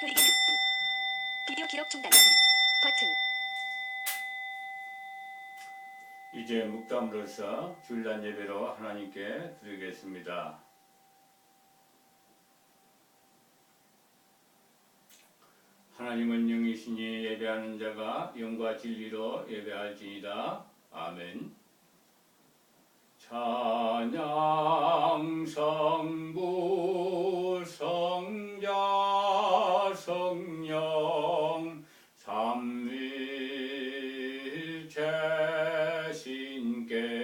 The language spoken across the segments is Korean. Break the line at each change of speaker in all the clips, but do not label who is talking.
회의 특 비디오 기록 중단 버튼.
이제 묵담으로서 주일날 예배로 하나님께 드리겠습니다. 하나님은 영이시니 예배하는 자가 영과 진리로 예배할지니다. 아멘. 찬양 성부 성자 성령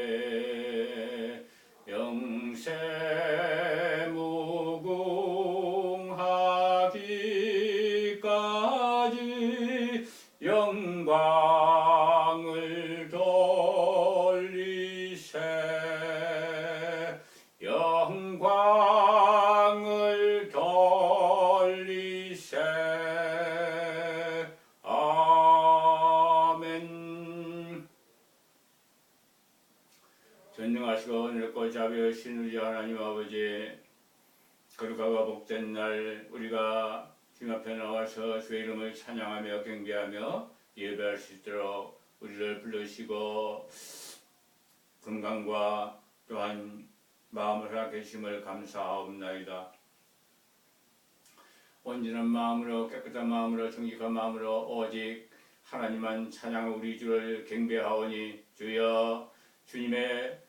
삼위체신께 영세 무궁하기까지 영광을 돌리세 영광을 돌리세 아멘. 전능하시고 넓고 자비하신 우리 하나님 아버지, 거룩하고 복된 날 우리가 주님 앞에 나와서 주의 이름을 찬양하며 경배하며 예배할 수 있도록 우리를 불러주시고 건강과 또한 마음을 허락해 주심을 감사하옵나이다. 온전한 마음으로 깨끗한 마음으로 정직한 마음으로 오직 하나님만 찬양 우리 주를 경배하오니 주여 주님의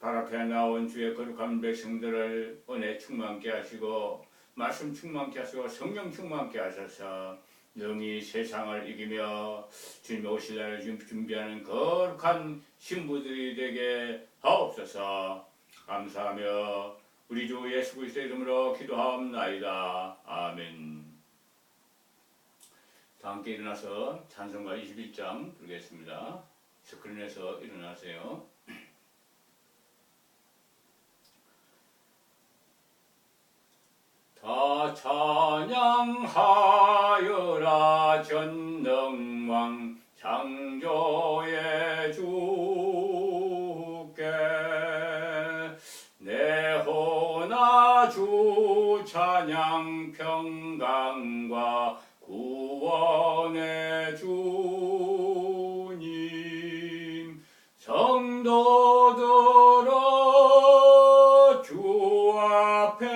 발 앞에 나온 주의 거룩한 백성들을 은혜 충만케 하시고 말씀 충만케 하시고 성령 충만케 하셔서 영이 세상을 이기며 주님의 오실 날을 준비하는 거룩한 신부들이 되게 하옵소서. 감사하며 우리 주 예수 그리스도의 이름으로 기도하옵나이다. 아멘. 다 함께 일어나서 찬송가 21장 부르겠습니다. 스크린에서 일어나세요. 다 찬양하여라 전능왕 창조의 주께 내 호나 주 찬양 평강과 구원의 주님 성도들아 주 앞에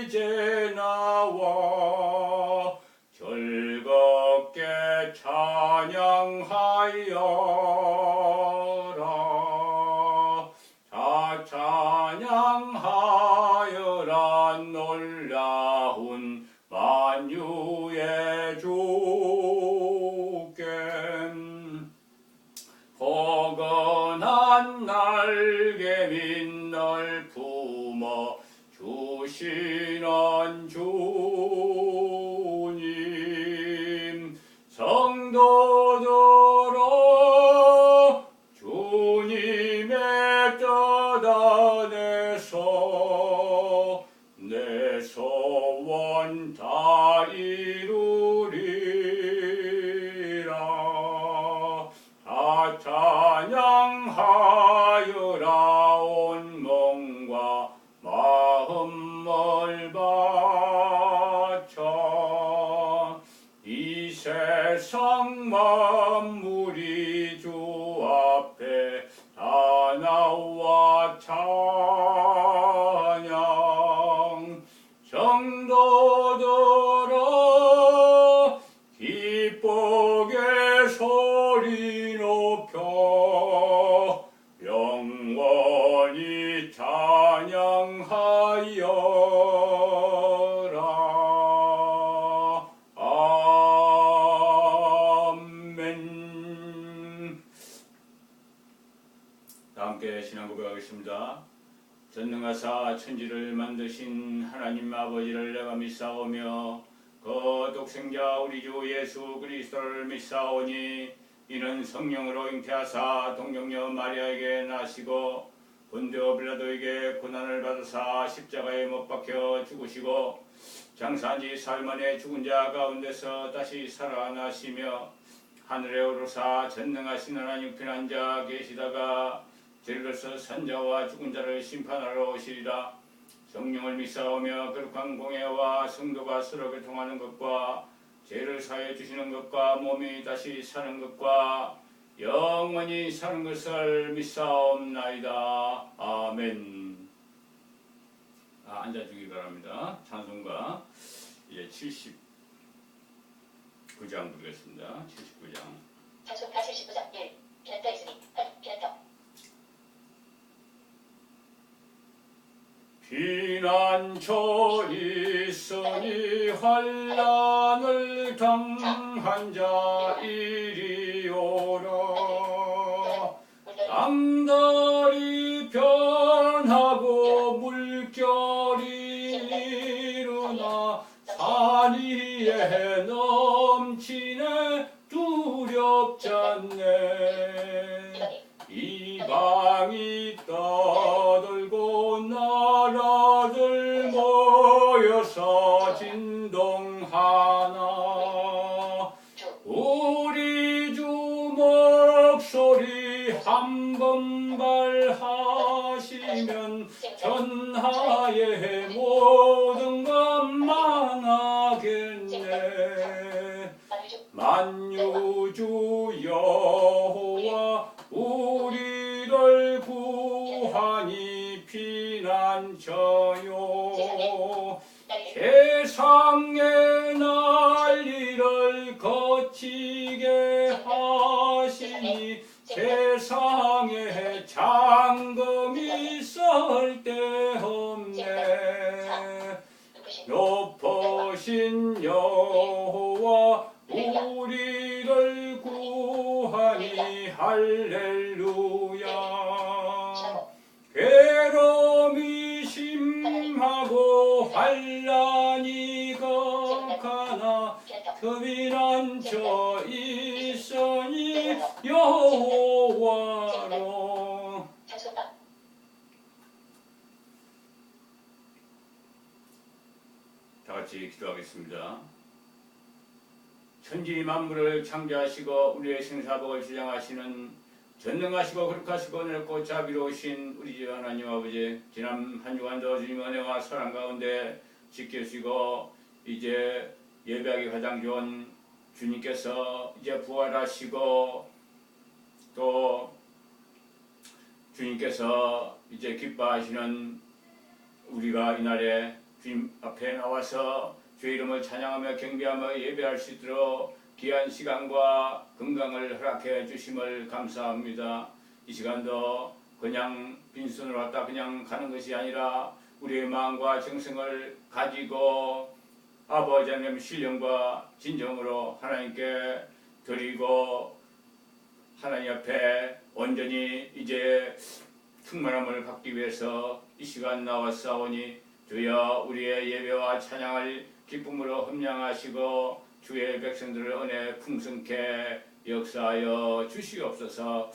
이제 나와 즐겁게 찬양하여라. 다 찬양하여라. 놀라운 만유의 주께 포근한 날개 밑널 품어 주시는 주님 성도들아 주님의 뜻 안에서 내 소원 다 이루리라. 다 찬양하여라. 온 몸과 마음을 바쳐 이 세상 만물이 주 앞에 다 나와 찬양 성도들아 기쁘게 소리 높여 영원히 찬양하여라. 아멘. 다 함께 신앙 고백하겠습니다. 전능하사 천지를 만드신 하나님 아버지를 내가 믿사오며 그 독생자 우리 주 예수 그리스도를 믿사오니 이는 성령으로 잉태하사 동정녀 마리아에게 나시고 본디오 빌라도에게 고난을 받으사 십자가에 못 박혀 죽으시고 장사한 지 사흘 만에 죽은 자 가운데서 다시 살아나시며 하늘에 오르사 전능하신 하나님 편 앉아 계시다가 저리로서 산자와 죽은 자를 심판하러 오시리라. 성령을 믿사오며 거룩한 공예와 성도가 서로 교통하는 것과 죄를 사해 주시는 것과 몸이 다시 사는 것과 영원히 사는 것을 믿사옵나이다. 아멘. 앉아주기 바랍니다. 찬송가 이제 79장 부르겠습니다. 79장.
찬송가 79장 1. 편터 있으니 편터.
피난처 있으니 환난을 당한 자 이리오라. 땅달이 변하고 물결이 일어나 산 위에 넘치네 두렵잖네. 이방이 떠들고 나라들 모여서 진동하나. 우리 주 목소리 한 번 발하시면 전하의 모든 것 망하겠네. 만유주 여호와 우리를 구하니 피난처요. 세상의 난리를 거치게 하시니 세상에 장검이 쓸데없네. 높으신 여호와 우리를 구하니 할렐루야. 괴로움이 심하고 환난이 극하나 피난처 있으니 여호와로. 다 같이 기도하겠습니다. 천지 만물을 창조하시고 우리의 생사복을 주장하시는 전능하시고 거룩하시고 넓고 자비로우신 우리 주 하나님 아버지, 지난 한 주간도 주님 은혜와 사랑 가운데 지켜주시고 이제 예배하기 가장 좋은 주님께서 이제 부활하시고 또 주님께서 이제 기뻐하시는 우리가 이날에 주님 앞에 나와서 주의 이름을 찬양하며 경배하며 예배할 수 있도록 귀한 시간과 건강을 허락해 주심을 감사합니다. 이 시간도 그냥 빈손으로 왔다 그냥 가는 것이 아니라 우리의 마음과 정성을 가지고 아버지 하나님 신령과 진정으로 하나님께 드리고 하나님 앞에 온전히 이제 충만함을 받기 위해서 이 시간 나왔사오니 주여 우리의 예배와 찬양을 기쁨으로 흠양하시고 주의 백성들을 은혜 풍성케 역사하여 주시옵소서.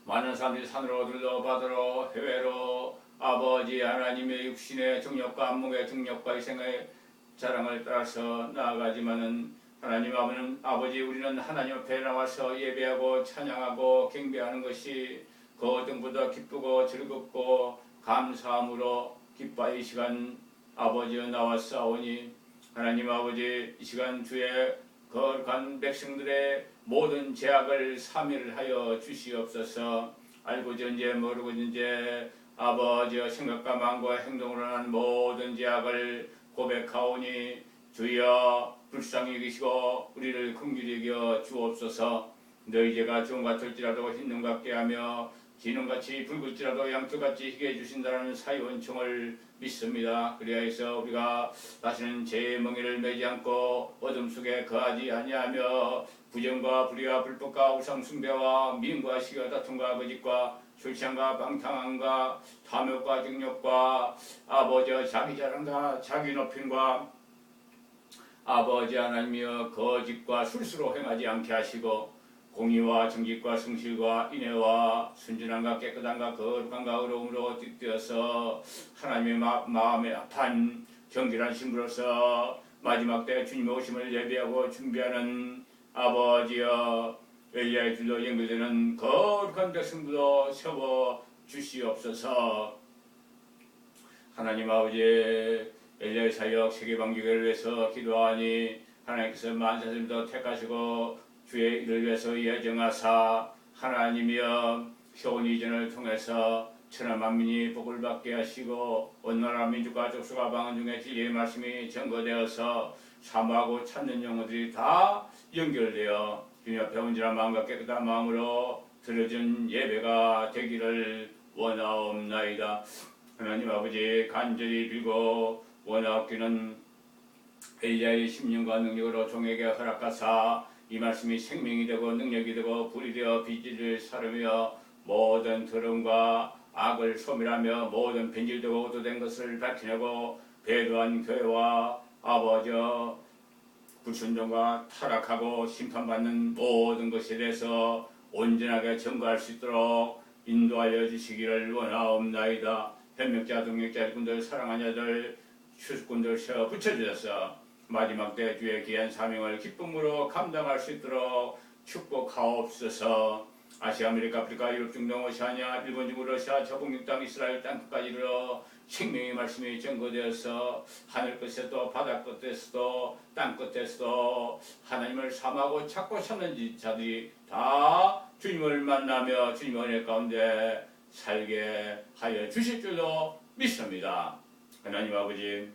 많은 사람들이 산으로 들러 바다로 해외로 아버지 하나님의 육신의 정력과 안목의 정력과 희생의 자랑을 따라서 나아가지만은 하나님 아버지 우리는 하나님 앞에 나와서 예배하고 찬양하고 경배하는 것이 그 어떤보다 기쁘고 즐겁고 감사함으로 기뻐 이 시간 아버지여 나왔사오니 하나님 아버지 이 시간 주의 거룩한 백성들의 모든 죄악을 사멸하여 주시옵소서. 알고 전제 모르고 전제 아버지여 생각과 마음과 행동으로 하는 모든 죄악을 고백하오니 주여 불쌍히 여기시고 우리를 긍휼히 여겨 주옵소서. 너희 죄가 종 같을지라도 흰눈 같게 하며 기눈같이 붉을지라도 양털같이 희게 해주신다는 사유원청을 믿습니다. 그리하여서 우리가 다시는 죄의 멍에를 매지 않고 어둠 속에 거하지 아니하며 부정과 불의와 불법과 우상 숭배와 미움과 시기와 다툼과 거짓과 술취함과 방탕함과 탐욕과 정욕과 아버지 자기 자랑과 자기 높임과 아버지 하나님이여 거짓과 술수로 행하지 않게 하시고 공의와 정직과 성실과 인애와 순진함과 깨끗함과 거룩함과 의로움으로 띠뜨어서 하나님의 마음에 합한 정결한 신부로서 마지막 때 주님의 오심을 예배하고 준비하는 아버지여 엘리야의 줄로 연결되는 거룩한 백성들로 세워 주시옵소서. 하나님 아버지 엘리야의 사역 세계방주교를 위해서 기도하니 하나님께서 만사님도 택하시고 주의 일을 위해서 예정하사 하나님이여 효원 이전을 통해서 천하 만민이 복을 받게 하시고 온 나라 민족과 족속과 방언 중에 진리의 말씀이 증거되어서 사모하고 찾는 영혼들이 다 연결되어 주님 앞에 온전한 마음과 깨끗한 마음으로 드려진 예배가 되기를 원하옵나이다. 하나님 아버지 간절히 빌고 원하옵기는 엘리야의 심령과 능력으로 종에게 허락하사 이 말씀이 생명이 되고 능력이 되고 불이 되어 빛을 사르며 모든 더러움과 악을 소멸하며 모든 변질되고 오도된 것을 밝히려고 배도한 교회와 아버지여 불순종과 타락하고 심판받는 모든 것에 대해서 온전하게 증거할 수 있도록 인도하여 주시기를 원하옵나이다. 협력자, 동력자, 일꾼들, 사랑하는 자들, 추수꾼들 세워 붙여주셔서 마지막 때 주의 귀한 사명을 기쁨으로 감당할 수 있도록 축복하옵소서. 아시아, 아메리카, 아프리카, 유럽, 중동, 오시아니아, 일본, 중국, 러시아, 저북 땅, 이스라엘 땅끝까지 이르러 생명의 말씀이 증거되어서 하늘 끝에서도 바다 끝에서도 땅 끝에서도 하나님을 사모하고 찾고 찾는 자들이 다 주님을 만나며 주님의 은혜 가운데 살게 하여 주실 줄로 믿습니다. 하나님 아버지,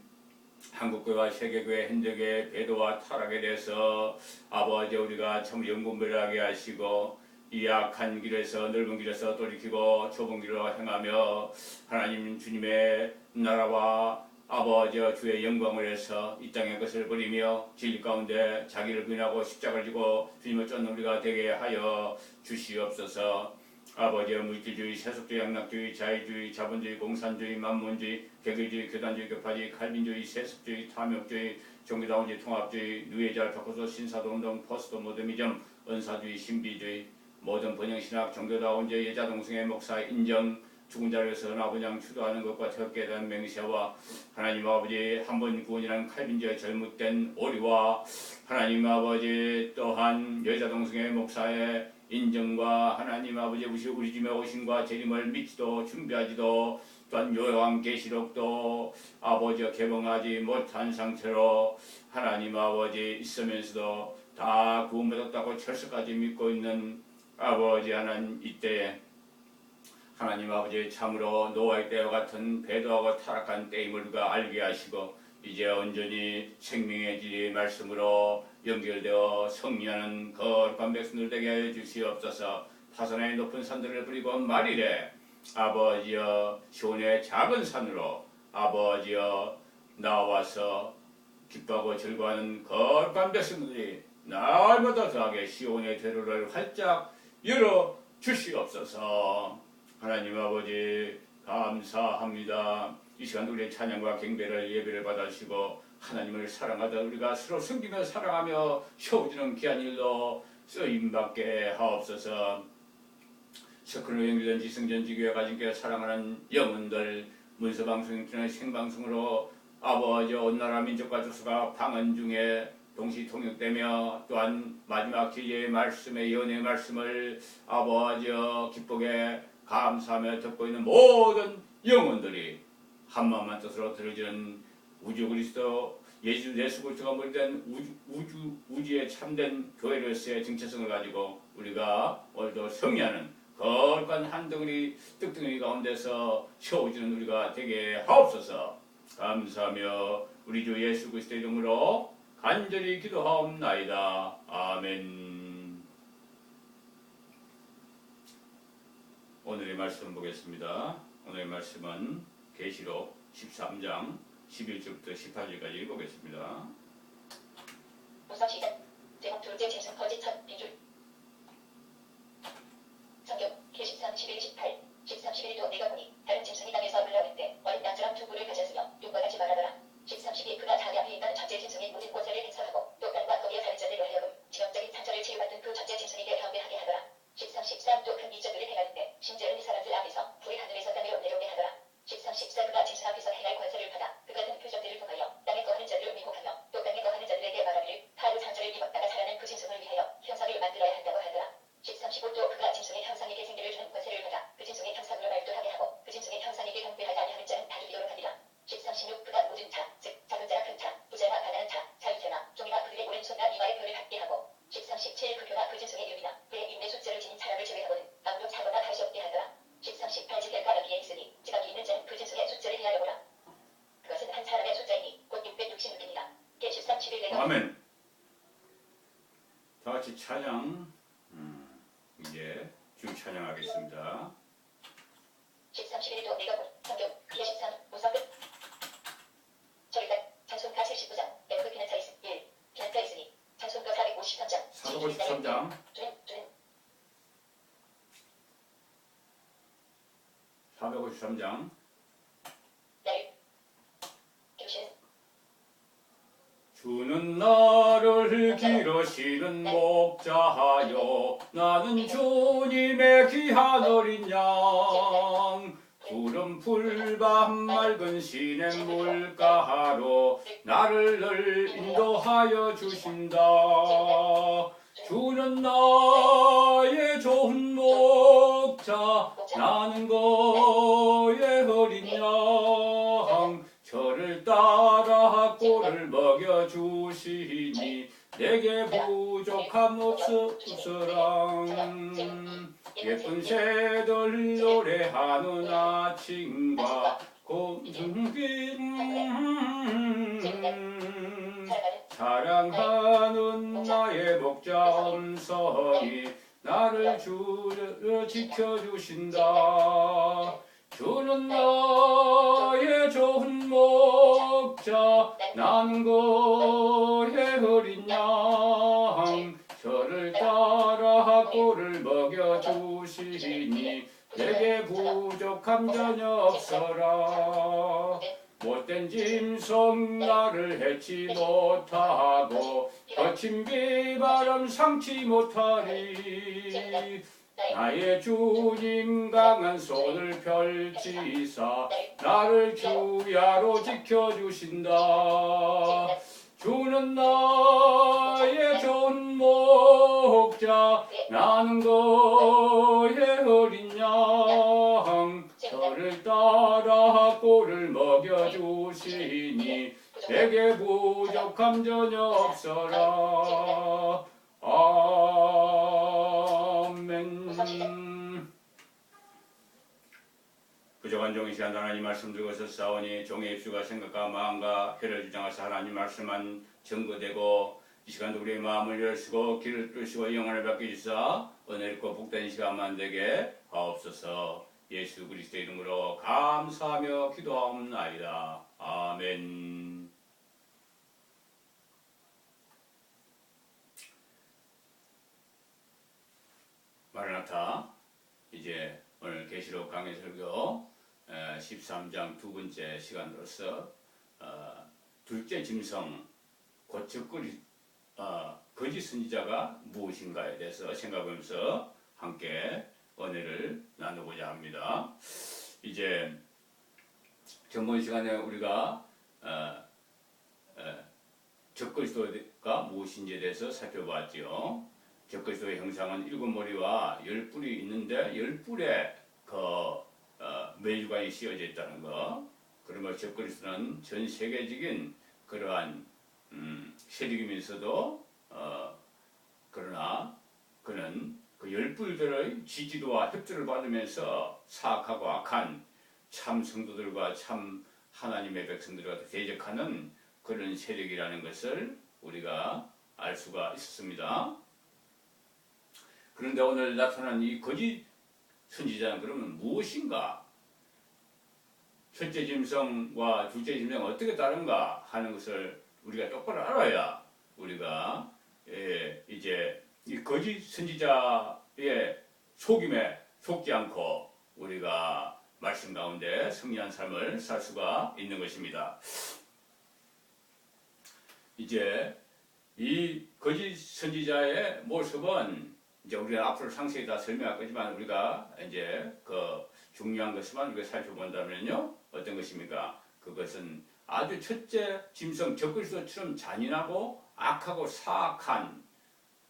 한국교회와 세계교회 현대교회 배도와 타락에 대해서 아버지 우리가 참 연구별하게 하시고 이 악한 길에서 넓은 길에서 돌이키고 좁은 길로 행하며 하나님 주님의 나라와 아버지와 주의 영광을 위해서 이 땅의 것을 버리며 진리 가운데 자기를 부인하고 십자가를 지고 주님을 쫓는 우리가 되게 하여 주시옵소서. 아버지의 물질주의, 세속주의, 양락주의, 자유주의, 자본주의, 공산주의, 만문주의, 개교주의, 교단주의, 교파주의, 칼빈주의, 세속주의, 탐욕주의, 종교다운주의, 통합주의, 누회자를 바꿔서 신사도운동, 포스트 모더니즘, 은사주의, 신비주의, 모든 번영신학, 종교다운주의, 여자동성애, 목사 인정, 죽은 자를 위해서 나그냥 추도하는 것과 태엽게 된 맹세와 하나님 아버지 한 번 구원이라는 칼빈주의 잘못된 오리와 하나님 아버지 또한 여자동성애 목사의 인정과 하나님 아버지 우리 집에 오신과 재림을 믿지도 준비하지도 또한 요한계시록도 아버지가 개봉하지 못한 상태로 하나님 아버지 있으면서도 다 구원받았다고 철석까지 믿고 있는 아버지 하나님 이때에 하나님 아버지 참으로 노아의 때와 같은 배도하고 타락한 때임을 우리가 알게 하시고 이제 온전히 생명의 진리의 말씀으로 연결되어 성리하는 거룩한 백성들 되게 하여 주시옵소서. 파선의 높은 산들을 부리고 말이래 아버지여 시온의 작은 산으로 아버지여 나와서 기뻐하고 즐거워하는 거룩한 백성들이 날마다 더하게 시온의 대로를 활짝 열어 주시옵소서. 하나님 아버지 감사합니다. 이 시간 우리의 찬양과 경배를 예배를 받으시고 하나님을 사랑하다 우리가 서로 섬기며 사랑하며 세워지는 귀한 일로 쓰임받게 하옵소서. 서클로 연결된 지성전지교회 가진교회 사랑하는 영혼들 문서방송 인터넷 생방송으로 아버지 온 나라 민족과 족속가 방언 중에 동시 통역되며 또한 마지막 진리의 말씀의 연의 말씀을 아버지여 기쁘게 감사하며 듣고 있는 모든 영혼들이 한마음만 뜻으로 들어지는 우주 그리스도 예수 그리스도가 머리된 우주에 참된 교회로서의 정체성을 가지고 우리가 오늘도 성리하는 거룩한 한 덩어리 떡덩어리 가운데서 세워지는 우리가 되게 하옵소서. 감사하며 우리 주 예수 그리스도의 이름으로 간절히 기도하옵나이다. 아멘. 오늘의 말씀 보겠습니다. 오늘의 말씀은 계시록 13장 11절부터 18절까지 읽어보겠습니다.
우선 시작. 제목 둘째 짐승 거짓 첫 빈줄. 성경 계시상 11, 18, 13, 11도 내가 보니 다른 짐승이 땅에서 흘러오는데 어린 양처럼 두 뿔을 가졌으며 눈과 같이 말하더라. 13, 12 그가 자기 앞에 있는 전제 짐승이 모든 권세를 행사하고 또 땅과 거기에 사는 자들로 하여금 지형적인 상처를 치유받는 그 전제 짐승에게 경배하게 하더라. 13, 13 또 큰 이적들을 행하는데 심지어는 이 사람들 앞에서 불이 하늘에서 땅으로 내려오게 하더라. 13, 14 그가 짐승 앞에서 행할 권세를 받아 그가 든 표적들을 통하여 땅에 거하는 자들을 미혹하며 또 땅에 거하는 자들에게 말하기를 하루 상처를
아멘. 다 같이 찬양. 이제 주 찬양하겠습니다.
13, 11도 내가 본 성경 그의 13 우선 끝 저리가 찬송가 79장 F 피난자 1 피난자 있으니 찬송가 453장
453장.
준
453장.
나를 교시는
주는 나를 기르시는 목자하여 나는 주님의 귀한 어린 양 푸른 풀밤 맑은 시냇 물가로 나를 늘 인도하여 주신다. 주는 나의 좋은 목자 나는 그의 어린 양 저를 따라 꼴을 먹여주시니 내게 부족함 없으라. 예쁜 새들 노래하는 아침과 공중빛 사랑하는 나의 목자 엄선이 나를 지켜주신다. 주는 나의 좋은 목자 나는 그의 어린 양 저를 따라 꼴을 먹여주시니 내게 부족함 전혀 없어라. 못된 짐승 나를 해치 못하고 거친 비바람 상치 못하리. 나의 주님 강한 손을 펼치사 나를 주야로 지켜주신다. 주는 나의 좋은 목자 나는 그의 어린 양 저를 따라 꼴을 먹여주시니 내게 부족함 전혀 없어라. 아멘. 부족한 종이 시간 하나님 말씀 들고서 싸우니 종의 입수가 생각과 마음과 혀를 주장하사 하나님 말씀만 증거되고 이 시간도 우리의 마음을 열시고 귀를 뚫으시고 영혼을 맡겨주사 은혜롭고 복된 시간만 되게 하옵소서. 예수 그리스도의 이름으로 감사하며 기도하옵나이다. 아멘. 마라나타 이제 오늘 계시록 강해 설교 13장 두 번째 시간으로서 둘째 짐승 거짓 선지자가 무엇인가에 대해서 생각하면서 함께 은혜를 나누고자 합니다. 이제 전번 시간에 우리가 적그리스도가 무엇인지에 대해서 살펴봤죠. 적그리스도의 형상은 7머리와 10뿔이 있는데 10뿔에 메주관이 씌어져 있다는 것. 그러면 적그리스도는 전 세계적인 그러한 세력이면서도 그러나 그는 그 10뿔들의 지지도와 협조를 받으면서 사악하고 악한 참 성도들과 참 하나님의 백성들과 대적하는 그런 세력이라는 것을 우리가 알 수가 있었습니다. 그런데 오늘 나타난 이 거짓 선지자는 그러면 무엇인가? 첫째 짐승과 둘째 짐승은 어떻게 다른가 하는 것을 우리가 똑바로 알아야 우리가 이제 이 거짓 선지자의 속임에 속지 않고 우리가 말씀 가운데 승리한 삶을 살 수가 있는 것입니다. 이제 이 거짓 선지자의 모습은 이제 우리가 앞으로 상세히 다 설명할 거지만 우리가 이제 그 중요한 것만 우리가 살펴본다면요 어떤 것입니까? 그것은 아주 첫째 짐승 적그리스도처럼 잔인하고 악하고 사악한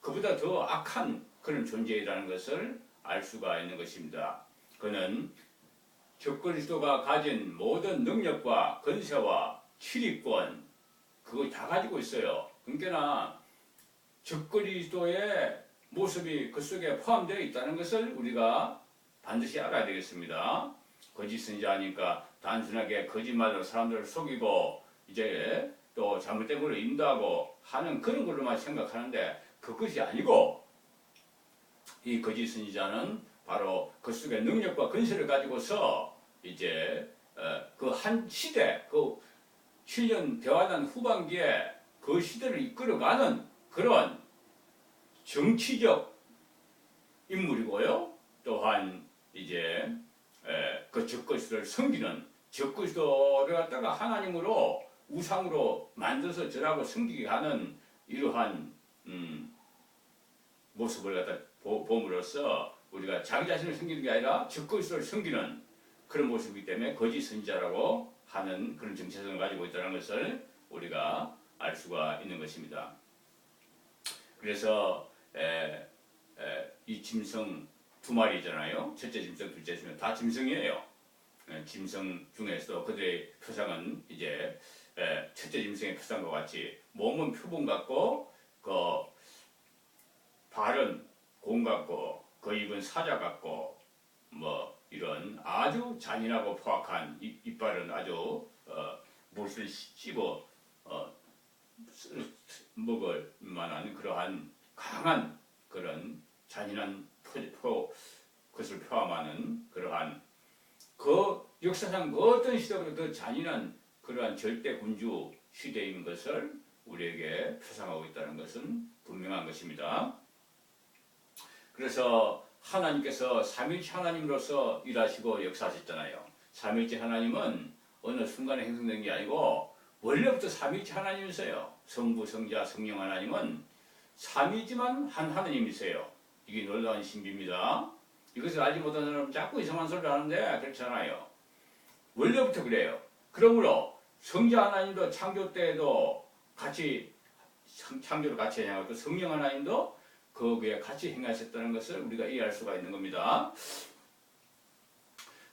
그보다 더 악한 그런 존재이라는 것을 알 수가 있는 것입니다. 그는 적그리스도가 가진 모든 능력과 권세와 치리권 그걸 다 가지고 있어요. 그러니까 적그리스도의 모습이 그 속에 포함되어 있다는 것을 우리가 반드시 알아야 되겠습니다. 거짓 선지자니까 단순하게 거짓말로 사람들을 속이고 이제 또 잘못된 걸로 인도하고 하는 그런 걸로만 생각하는데 그것이 아니고 이 거짓 선지자는 바로 그 속에 능력과 근세를 가지고서 이제 그 한 시대 그 7년 대화단 후반기에 그 시대를 이끌어가는 그런 정치적 인물이고요. 또한 이제 그 적그리스도를 섬기는 적그리스도를 갖다가 하나님으로 우상으로 만들어서 절하고 섬기게 하는 이러한 모습을 갖다 봄으로써 우리가 자기 자신을 섬기는 게 아니라 적그리스도를 섬기는 그런 모습이기 때문에 거짓 선지자라고 하는 그런 정체성을 가지고 있다는 것을 우리가 알 수가 있는 것입니다. 그래서 이 짐승 두 마리잖아요. 첫째 짐승, 둘째 짐승 다 짐승이에요. 짐승 중에서도 그들의 표상은 이제 첫째 짐승의 표상과 같이 몸은 표범 같고 그 발은 공 같고 그 입은 사자 같고 뭐 이런 아주 잔인하고 포악한 이빨은 아주 못을 씹어 먹을 만한 그러한 강한 그런 잔인한 그것을 포함하는 그러한 그 역사상 그 어떤 시대보다 더 잔인한 그러한 절대 군주 시대인 것을 우리에게 표상하고 있다는 것은 분명한 것입니다. 그래서 하나님께서 삼위일체 하나님으로서 일하시고 역사하셨잖아요. 삼위일체 하나님은 어느 순간에 형성된 게 아니고 원래부터 삼위일체 하나님이세요. 성부, 성자, 성령 하나님은 삼위지만 한 하나님이세요. 이게 놀라운 신비입니다. 이것을 알지 못하는 사람은 자꾸 이상한 소리를 하는데 그렇잖아요. 원래부터 그래요. 그러므로 성자 하나님도 창조 때에도 같이 창조를 같이 행하고 성령 하나님도 거기에 같이 행하셨다는 것을 우리가 이해할 수가 있는 겁니다.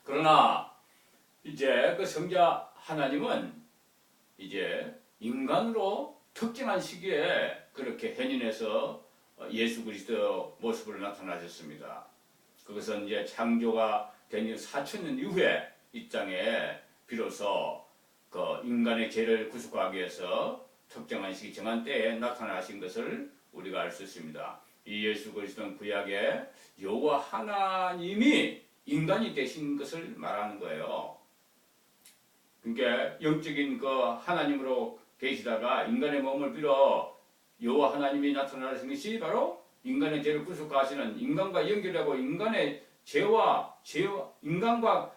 그러나 이제 그 성자 하나님은 이제 인간으로 특정한 시기에 그렇게 현인해서 예수 그리스도 모습으로 나타나셨습니다. 그것은 이제 창조가 된 4,000년 이후에 이 땅에 비로소 그 인간의 죄를 구속하기 위해서 특정한 시기 정한 때에 나타나신 것을 우리가 알 수 있습니다. 이 예수 그리스도는 구약에 여호와 하나님이 인간이 되신 것을 말하는 거예요. 그러니까 영적인 그 하나님으로 계시다가 인간의 몸을 빌어 여호와 하나님이 나타나신 것이 바로 인간의 죄를 구속하시는 인간과 연결하고 인간의 죄와 인간과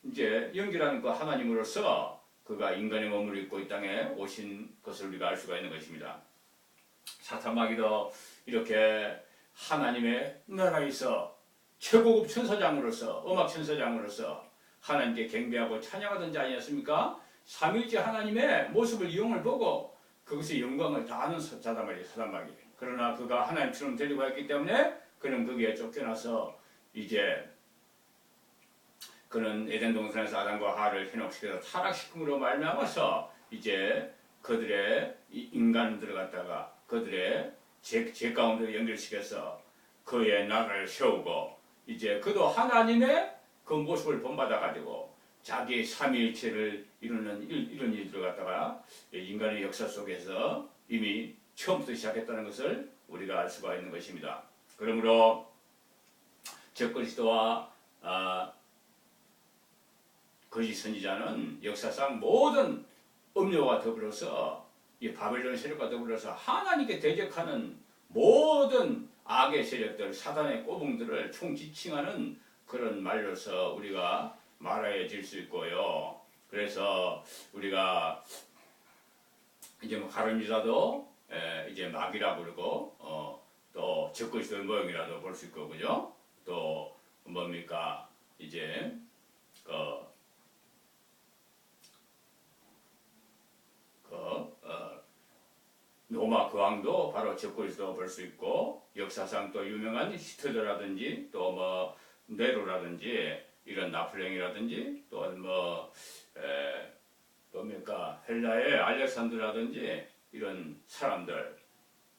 이제 연결하는 그 하나님으로서 그가 인간의 몸을 입고 이 땅에 오신 것을 우리가 알 수가 있는 것입니다. 사탄 마귀도 이렇게 하나님의 나라에서 최고급 천사장으로서 음악 천사장으로서 하나님께 경배하고 찬양하던 자 아니었습니까? 삼위일체 하나님의 모습을 이용을 보고 그것의 영광을 다하는 자단 말이에요. 사단 마귀. 그러나 그가 하나님처럼 되려고 했기 때문에 그는 거기에 쫓겨나서 이제 그는 에덴 동산에서 아담과 하와를 현혹시켜서 타락시킴으로 말미암아서 이제 그들의 인간들을 갖다가 그들의 죄 가운데 연결시켜서 그의 나라를 세우고 이제 그도 하나님의 그 모습을 본받아 가지고 자기의 삼위일체를 이루는 이런 일들을 갖다가 인간의 역사 속에서 이미 처음부터 시작했다는 것을 우리가 알 수가 있는 것입니다. 그러므로 적그리스도와 거짓 선지자는 역사상 모든 음료와 더불어서 이 바벨론 세력과 더불어서 하나님께 대적하는 모든 악의 세력들, 사단의 꼬붕들을 총지칭하는 그런 말로서 우리가 말해질 수 있고요. 그래서 우리가 이제 뭐 가룟유다도 이제 마귀라고 그러고 또 적그리스도의 모형이라도 볼 수 있고 그죠? 또 뭡니까 이제 로마 그 왕도 바로 적그리스도 볼 수 있고 역사상 또 유명한 히틀러라든지 또 뭐 네로라든지 이런 나폴레옹이라든지 또 뭐 뭡니까 헬라의 알렉산드라든지 이런 사람들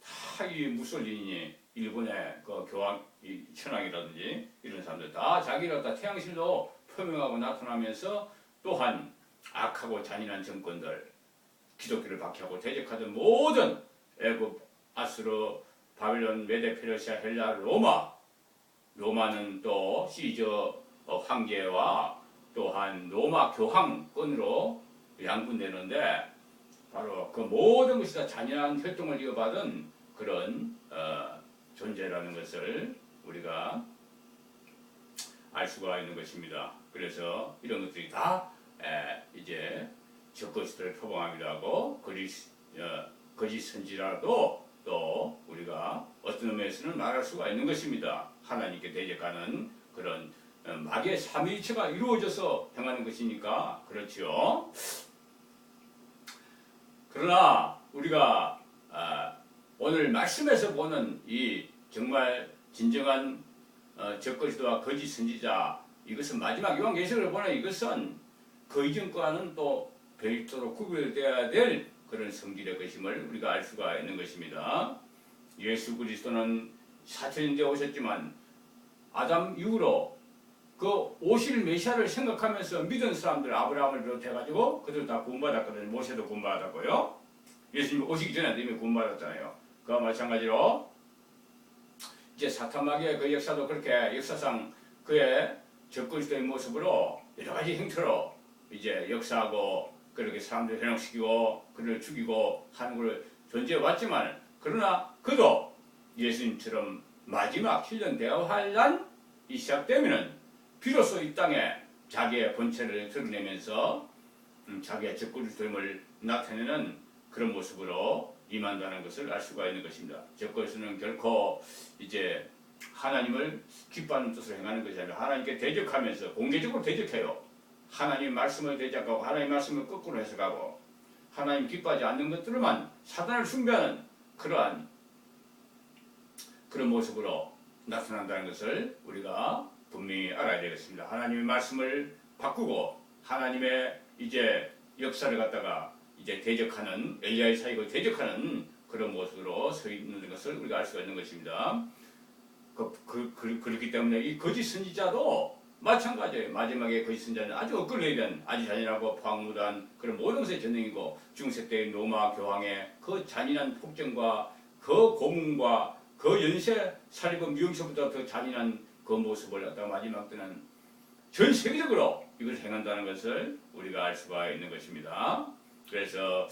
다 이 무솔리니 일본의 그 교황 이 천황이라든지 이런 사람들 다 자기를 갖다 태양신도 표명하고 나타나면서 또한 악하고 잔인한 정권들 기독교를 박해하고 대적하던 모든 애굽, 아수르, 바빌론, 메데, 페르시아, 헬라, 로마는 또 시저 황제와 또한 로마 교황권으로 양분되는데 바로 그 모든 것이 다 잔인한 혈통을 이어받은 그런 존재라는 것을 우리가 알 수가 있는 것입니다. 그래서 이런 것들이 다 이제 적그리스도를 표방하기도 하고 거짓 선지라도 또 우리가 어떤 의미에서는 말할 수가 있는 것입니다. 하나님께 대적하는 그런 마귀의 삼위일체가 이루어져서 행하는 것이니까 그렇지요. 그러나 우리가 오늘 말씀에서 보는 이 정말 진정한 적그리스도와 거짓 선지자, 이것은 마지막 요한계시록을 보는 이것은 그 이전과는 또 별도로 구별되어야 될 그런 성질의 것임을 우리가 알 수가 있는 것입니다. 예수 그리스도는 4000년대 오셨지만 아담 이후로 그 오실 메시아를 생각하면서 믿은 사람들, 아브라함을 비롯해가지고 그들 다 구원받았거든요. 모세도 구원받았고요. 예수님 오시기 전에 이미 구원받았잖아요. 그와 마찬가지로 이제 사탄 마귀의 그 역사도 그렇게 역사상 그의 적그리스도의 모습으로 여러 가지 형태로 이제 역사하고 그렇게 사람들 현혹시키고 그를 죽이고 하는 걸 존재해 왔지만, 그러나 그도 예수님처럼 마지막 7년 대환란이 시작되면은 비로소 이 땅에 자기의 본체를 드러내면서 자기의 적그리스도임을 나타내는 그런 모습으로 임한다는 것을 알 수가 있는 것입니다. 적그리스도는 결코 이제 하나님을 기뻐하는 뜻으로 행하는 것이 아니라 하나님께 대적하면서 공개적으로 대적해요. 하나님 말씀을 대적하고 하나님 말씀을 거꾸로 해석하고 하나님 기뻐하지 않는 것들만 사단을 숭배하는 그러한 그런 모습으로 나타난다는 것을 우리가 분명히 알아야 되겠습니다. 하나님의 말씀을 바꾸고 하나님의 이제 역사를 갖다가 이제 대적하는 엘리야의 사역을 대적하는 그런 모습으로 서 있는 것을 우리가 알 수가 있는 것입니다. 그렇기 때문에 이 거짓 선지자도 마찬가지예요. 마지막에 거짓 선지자는 아주 엇걸려야 된 아주 잔인하고 포악무도한 그런 모든 것의 전쟁이고, 중세 때의 로마 교황의 그 잔인한 폭정과 그 고문과 그 연쇄 살인과 미용서보다 더 잔인한 그 모습을 갖다가 마지막 때는 전 세계적으로 이걸 행한다는 것을 우리가 알 수가 있는 것입니다. 그래서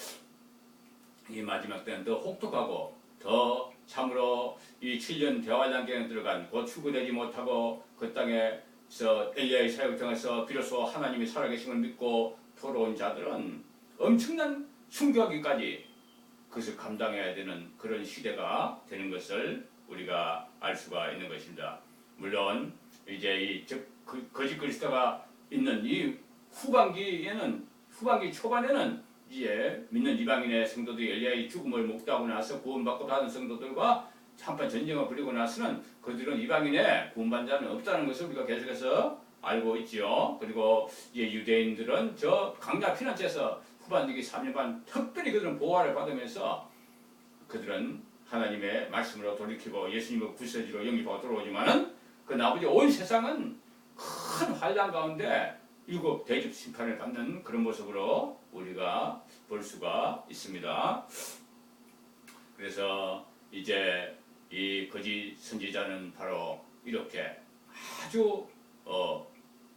이 마지막 때는 더 혹독하고 더 참으로 이 7년 대환란 기간에 들어간 곧 출구되지 못하고 그 땅에서 엘리야의 사역을 통해서 비로소 하나님이 살아계심을 믿고 돌아온 자들은 엄청난 순교하기까지 그것을 감당해야 되는 그런 시대가 되는 것을 우리가 알 수가 있는 것입니다. 물론 이제 이 거짓 그리스도가 있는 이 후반기 초반에는 이제 믿는 이방인의 성도들이 엘리야의 죽음을 목도하고 나서 구원받고 받은 성도들과 한판 전쟁을 벌이고 나서는 그들은 이방인의 구원받는 자는 없다는 것을 우리가 계속해서 알고 있지요. 그리고 이제 유대인들은 저 강야 피난처에서 후반기 3년 반 특별히 그들은 보호를 받으면서 그들은 하나님의 말씀으로 돌이키고 예수님의 구세주로 영입하고 들어오지만은 그 나머지 온 세상은 큰 환란 가운데 일곱 대접 심판을 받는 그런 모습으로 우리가 볼 수가 있습니다. 그래서 이제 이 거짓 선지자는 바로 이렇게 아주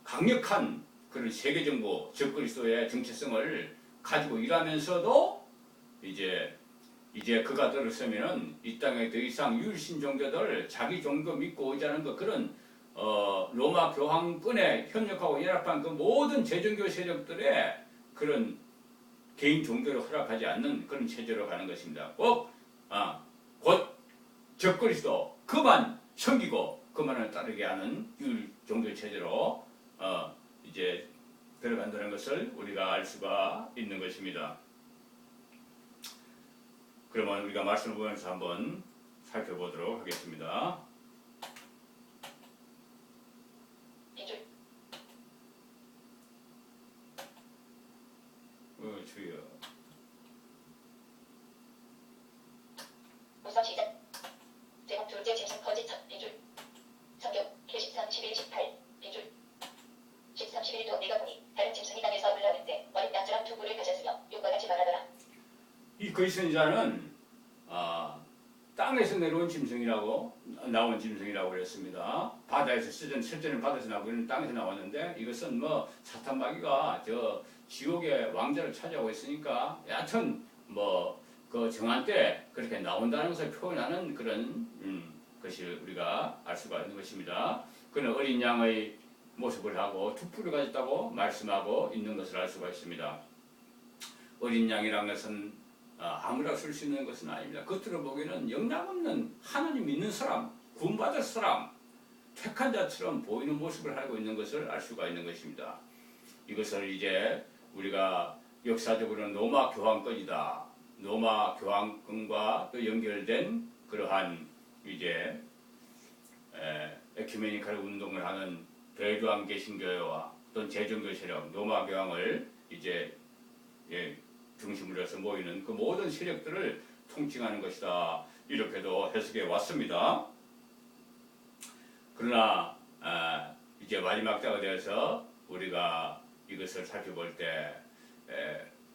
강력한 그런 세계정부 적그리스도의 정체성을 가지고 일하면서도 이제 그가 들었으면은 이 땅에 더 이상 유일신 종교들 자기 종교 믿고 의지하는 그 그런 로마 교황권에 협력하고 연합한 그 모든 제종교 세력들의 그런 개인 종교를 허락하지 않는 그런 체제로 가는 것입니다. 곧 적그리스도 그만 섬기고 그만을 따르게 하는 유일 종교 체제로 이제 들어간다는 것을 우리가 알 수가 있는 것입니다. 그러면 우리가 말씀을 보면서 한번 살펴보도록 하겠습니다. 주여.
우선 시작. 제목 둘째 짐승 거짓 첫 빈줄. 성경 개13 11 18 빈줄. 13 11도 내가 보니 다른 짐승이 땅에서 물러는데 어린 양처럼 두 뿔을 가졌으며 육과 같이 말하더라.
이 거짓선지자는 땅에서 내려온 짐승이라고 나온 짐승이라고 그랬습니다. 바다에서 실제는 바다에서 나오고 있는 땅에서 나왔는데 이것은 뭐 사탄 마귀가 저 지옥의 왕자를 차지하고 있으니까 여하튼 뭐 그 정한 때 그렇게 나온다는 것을 표현하는 그런 것을 우리가 알 수가 있는 것입니다. 그는 어린 양의 모습을 하고 두 뿔을 가졌다고 말씀하고 있는 것을 알 수가 있습니다. 어린 양이라는 것은 아무나 쓸 수 있는 것은 아닙니다. 겉으로 보기에는 영락없는 하나님 믿는 사람, 구원받을 사람, 택한 자처럼 보이는 모습을 하고 있는 것을 알 수가 있는 것입니다. 이것을 이제 우리가 역사적으로는 로마 교황권이다. 로마 교황권과 또 연결된 그러한 이제 에큐메니칼 운동을 하는 베드왕 개신교회와 또는 제정교 세력, 로마 교황을 이제 중심으로 해서 모이는 그 모든 세력들을 통칭하는 것이다. 이렇게도 해석해 왔습니다. 그러나 이제 마지막 때가 되어서 우리가 이것을 살펴볼 때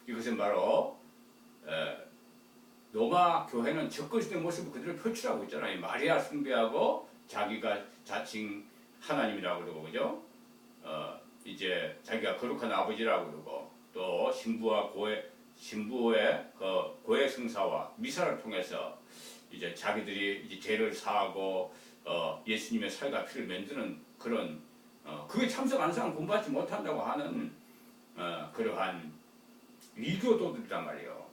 이것은 바로 로마 교회는 적그리스도의 모습을 그대로 표출하고 있잖아요. 마리아 숭배하고 자기가 자칭 하나님이라고 그러고 그죠? 이제 자기가 거룩한 아버지라고 그러고 또 신부의 그 고해 성사와 미사를 통해서 이제 자기들이 이제 죄를 사하고 예수님의 살과 피를 만드는 그런 그게 참석 안 사람 구원받지 못한다고 하는 그러한 이교도들이란 말이에요.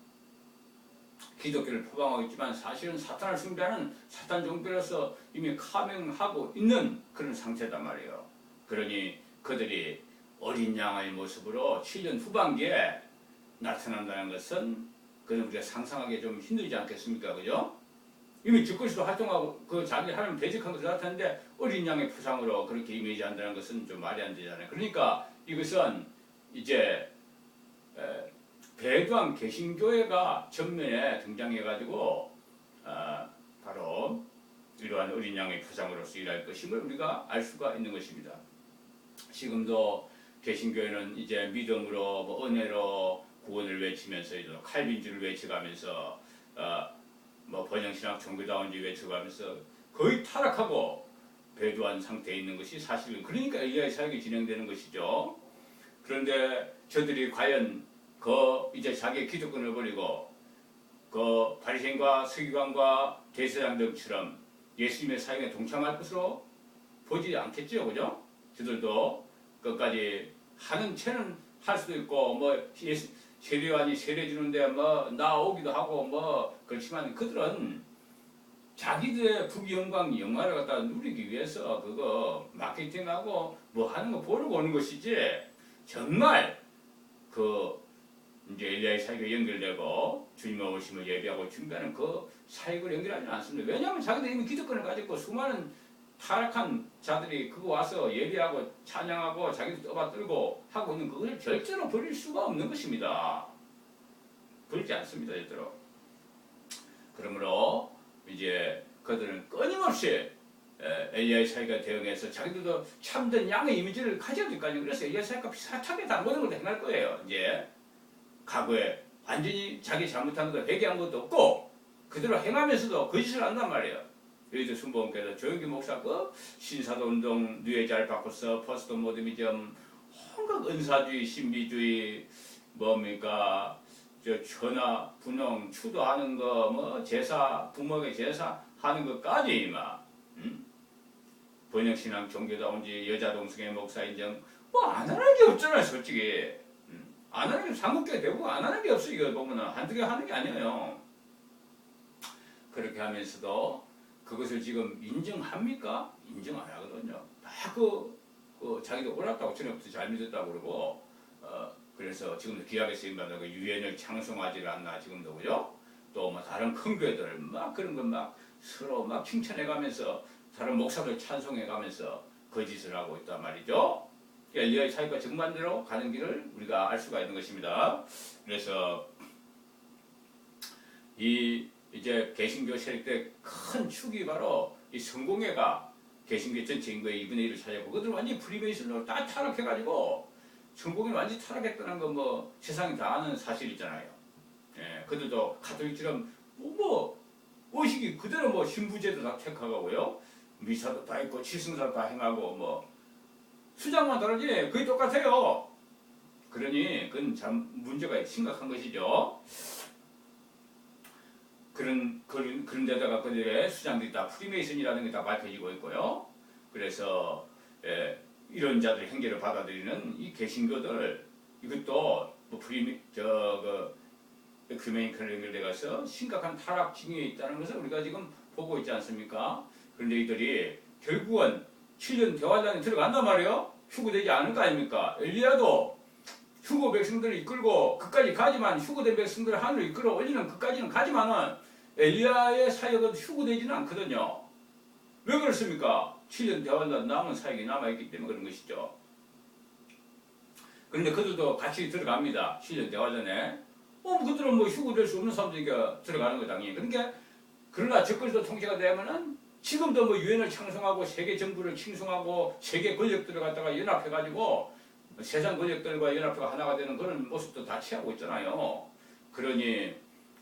기독교를 포방하고 있지만 사실은 사탄을 숭배하는 사탄 종교로서 이미 카명하고 있는 그런 상태단 말이에요. 그러니 그들이 어린 양의 모습으로 7년 후반기에 나타난다는 것은 그는 우리가 상상하기 좀 힘들지 않겠습니까? 그죠? 이미 적그리스도 활동하고 그 자기 하나님 대적한 것을 나타내는데 어린 양의 표상으로 그렇게 이미지한다는 것은 좀 말이 안 되잖아요. 그러니까 이것은 이제 베드왕 개신교회가 전면에 등장해가지고 바로 이러한 어린 양의 표상으로서 일할 것임을 우리가 알 수가 있는 것입니다. 지금도 개신교회는 이제 믿음으로 뭐 은혜로 구원을 외치면서 이제 칼빈주를 외쳐가면서 뭐 번영신학 종교다운주의 외쳐가면서 거의 타락하고 배도한 상태에 있는 것이 사실은 그러니까 엘리야의 사역이 진행되는 것이죠. 그런데 저들이 과연 이제 자기의 기득권을 버리고 그 바리새인과 서기관과 대제사장들처럼 예수님의 사역에 동참할 것으로 보지 않겠죠, 그죠? 저들도 끝까지 하는 채는 할 수도 있고 뭐 세례요한이 세례 주는데 뭐 나오기도 하고 뭐 그렇지만 그들은 자기들의 부귀영광 영화를 갖다 누리기 위해서 그거 마케팅하고 뭐 하는 거 보려고 오는 것이지 정말 그 이제 엘리야의 사역에 연결되고 주님의 오심을 예비하고 준비하는 그 사역을 연결하지 않습니다. 왜냐하면 자기들 이미 기득권을 가지고 수많은 타락한 자들이 그거 와서 예배하고 찬양하고 자기도 떠받들고 하고 있는 그것을 절대로 버릴 수가 없는 것입니다. 버리지 않습니다, 절대로. 그러므로 이제 그들은 끊임없이 엘리야의 사역에 대응해서 자기들도 참된 양의 이미지를 가져야 될 거 아니에요. 그래서 엘리야의 사역과 비슷하게 다 모든 걸 행할 거예요. 이제 과거에 완전히 자기 잘못한 것을 회개한 것도 없고 그대로 행하면서도 거짓을 한단 말이에요. 여의도 순복음교회에서 조영기 목사 그 신사도 운동 뉘에잘 바꿔서 포스트 모더니즘 온갖 은사주의 신비주의 뭡니까 저 천하 분홍 추도하는 거 뭐 제사 부모의 제사 하는 것까지 막 번영신앙 종교다운지 여자 동성애 목사 인정 뭐 안 하는 게 없잖아요, 솔직히. 안 하는 게 삼국교회 대부분 안 하는 게 없어. 이거 보면은 한두 개 하는 게 아니에요. 그렇게 하면서도 그것을 지금 인정합니까? 인정 안 하거든요. 다 자기도 옳았다고 전에부터 잘 믿었다고 그러고 그래서 지금도 기약에 쓰임받는 그 유엔을 창성하지 않나 지금도 그죠? 또 뭐 다른 큰 교회들 막 그런 거 막 서로 막 칭찬해가면서 다른 목사들 찬송해가면서 거짓을 하고 있단 말이죠. 엘리야의 사역과 정반대로 가는 길을 우리가 알 수가 있는 것입니다. 그래서 이제 개신교 세력들의 큰 축이 바로 이 성공회가 개신교 전체 인구의 2분의 1을 차지하고 그들 완전히 프리메이슨으로 다 타락해가지고 성공회 완전히 타락했다는 건 뭐 세상이 다 아는 사실이잖아요. 예, 그들도 가톨릭처럼 의식이 그대로 뭐 신부제도 다 택하고요. 미사도 다 있고 칠승사도 다 행하고 뭐 수장만 다르지 그게 똑같아요. 그러니 그건 참 문제가 심각한 것이죠. 그런 데다가 그들의 수장들이 다 프리메이슨이라는 게 다 밝혀지고 있고요. 그래서 이런 자들의 행계를 받아들이는 이 개신교들 이것도 뭐 에큐메니컬 연결돼 가서 심각한 타락 징후에 있다는 것을 우리가 지금 보고 있지 않습니까? 그런데 이들이 결국은 7년 대환란에 들어간단 말이에요. 휴거되지 않을 거 아닙니까? 엘리야도 휴거 백성들을 이끌고 그까지 가지만 휴거된 백성들을 하늘로 이끌어 올리는 그까지는 가지만은 엘리야의 사역은 휴거되지는 않거든요. 왜 그렇습니까? 7년 대환란 남은 사역이 남아있기 때문에 그런 것이죠. 그런데 그들도 같이 들어갑니다. 7년 대환란에. 그들은 뭐 휴거될 수 없는 사람들이니까 들어가는 거 당연히. 그러니까 그러나 적그리스도 통치가 되면은 지금도 뭐 유엔을 창성하고 세계 정부를 칭송하고 세계 권력들을 갖다가 연합해가지고 세상 권력들과 연합해가 하나가 되는 그런 모습도 다 취하고 있잖아요. 그러니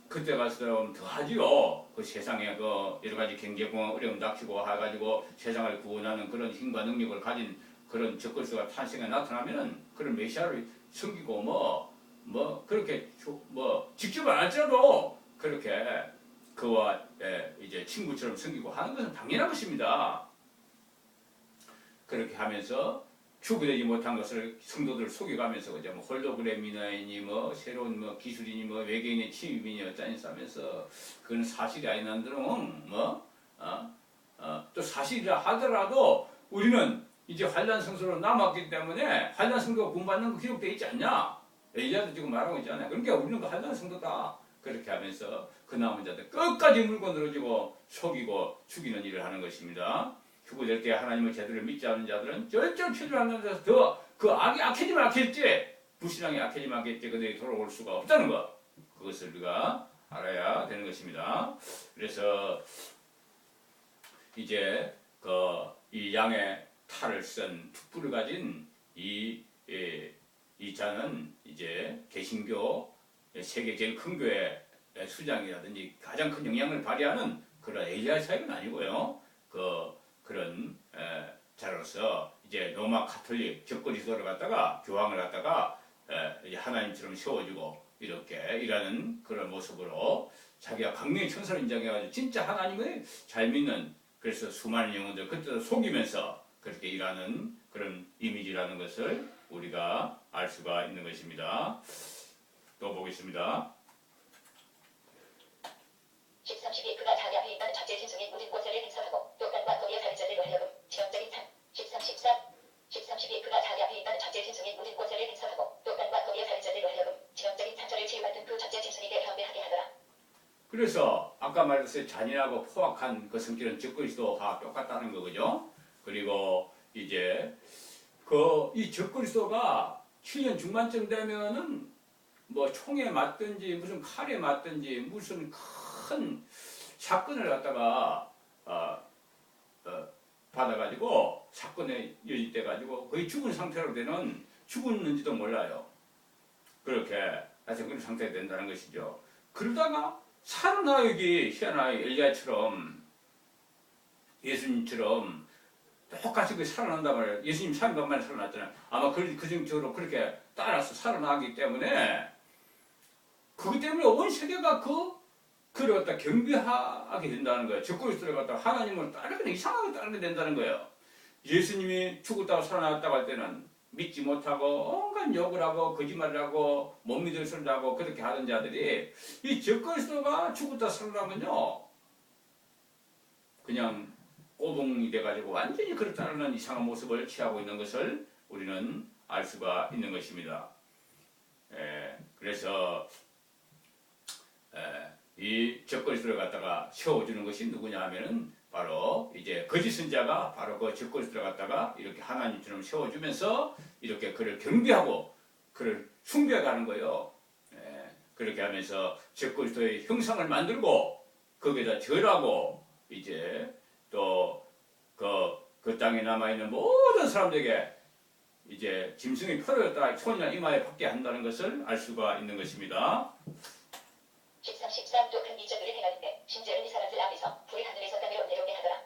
그때 가서 더 하지요. 그 세상에 그 여러 가지 경제공황 어려움 닥치고 해가지고 세상을 구원하는 그런 힘과 능력을 가진 그런 적그리스도가 탄생해 나타나면은 그런 메시아를 섬기고 그렇게 직접 안 할지라도 그렇게 그와 이제 친구처럼 섬기고 하는 것은 당연한 것입니다. 그렇게 하면서 휴거되지 못한 것을 성도들 속여가면서 그죠? 홀로그램이니 새로운 기술이니 외계인의 침입이니 어쩌니 하면서 그건 사실이 아니난들은 또 사실이라 하더라도 우리는 이제 환란 성소로 남았기 때문에 환란 성도가 구원받는 거 기록되어 있지 않냐? 엘리야도 지금 말하고 있잖아요. 그러니까 우리는 그 환란 성도다. 그렇게 하면서 그 남은 자들 끝까지 물고 늘어지고 속이고 죽이는 일을 하는 것입니다. 휴거될 때 하나님을 제대로 믿지 않는 자들은 절대로 최저하는 데서 더 그 악이 악해지면 악했지 불신앙이 악해지면 악했지 그들이 돌아올 수가 없다는 것 그것을 우리가 알아야 되는 것입니다. 그래서 이제 이 양의 탈을 쓴 툭불을 가진 이 자는 이제 개신교 세계 제일 큰 교회 수장이라든지 가장 큰 영향을 발휘하는 그런 엘리야 사역은 아니고요. 그런 자로서 이제 로마 가톨릭 적그리스도를 갖다가 교황을 갖다가 이제 하나님처럼 세워주고 이렇게 일하는 그런 모습으로 자기가 강력히 천사를 인정해가지고 진짜 하나님을 잘 믿는 그래서 수많은 영혼들 그때도 속이면서 그렇게 일하는 그런 이미지라는 것을 우리가 알 수가 있는 것입니다. 또 보겠습니다.
13.12 그가 자기 앞에 있다는 전제 진승의 모든 권세를 행사하고 또 땅과 거기에 사는 자들로 하여금 지형적인 삶 13.12 그가 자기 앞에 있다는 전제 진승의 모든 권세를 행사하고 또 땅과 거기에 사는 자들로 하여금 지형적인 상처를 치유받는 그 전제 진승에게 경배하게 하더라.
그래서 아까 말했듯이 잔인하고 포악한 그 성질은 적그리스도와 똑같다는 거죠. 그리고 이제 이 적그리스도가 7년 중반쯤 되면은 총에 맞든지 무슨 칼에 맞든지 무슨 큰 사건을 갖다가 받아가지고 사건에 연루돼가지고 거의 죽은 상태로 되는 죽었는지도 몰라요. 그렇게 하여튼 그런 상태가 된다는 것이죠. 그러다가 살아나기 희한하게 엘리야처럼 예수님처럼 똑같이 살아난단 말이에요. 예수님 3일 만에 살아났잖아요. 아마 그 정도로 그렇게 따라서 살아나기 때문에 그것 때문에 온 세계가 그를 갖다 경배하게 된다는 거예요. 적그리스도를 갖다 하나님을 따르게 이상하게 따르게 된다는 거예요. 예수님이 죽었다고 살아났다고 할 때는 믿지 못하고 온갖 욕을 하고 거짓말을 하고 못 믿을 소리를 하고 그렇게 하던 자들이 이 적그리스도가 죽었다 살아나면요 그냥 꼬동이 돼가지고 완전히 그를 따르는 이상한 모습을 취하고 있는 것을 우리는 알 수가 있는 것입니다. 그래서 이 적그리스도를 갖다가 세워주는 것이 누구냐 하면은 바로 이제 거짓 선자가 바로 그 적그리스도를 갖다가 이렇게 하나님처럼 세워주면서 이렇게 그를 경배하고 그를 숭배하는 거예요. 그렇게 하면서 적그리스도의 형상을 만들고 거기에다 절하고 이제 또 그 땅에 남아있는 모든 사람들에게 이제 짐승의 표를 갖다가 손이나 이마에 받게 한다는 것을 알 수가 있는 것입니다.
13, 13 또 큰 이적들을 행하는데 심지어는 이 사람들 앞에서 불이 하늘에서 땅으로 내려오게 하더라.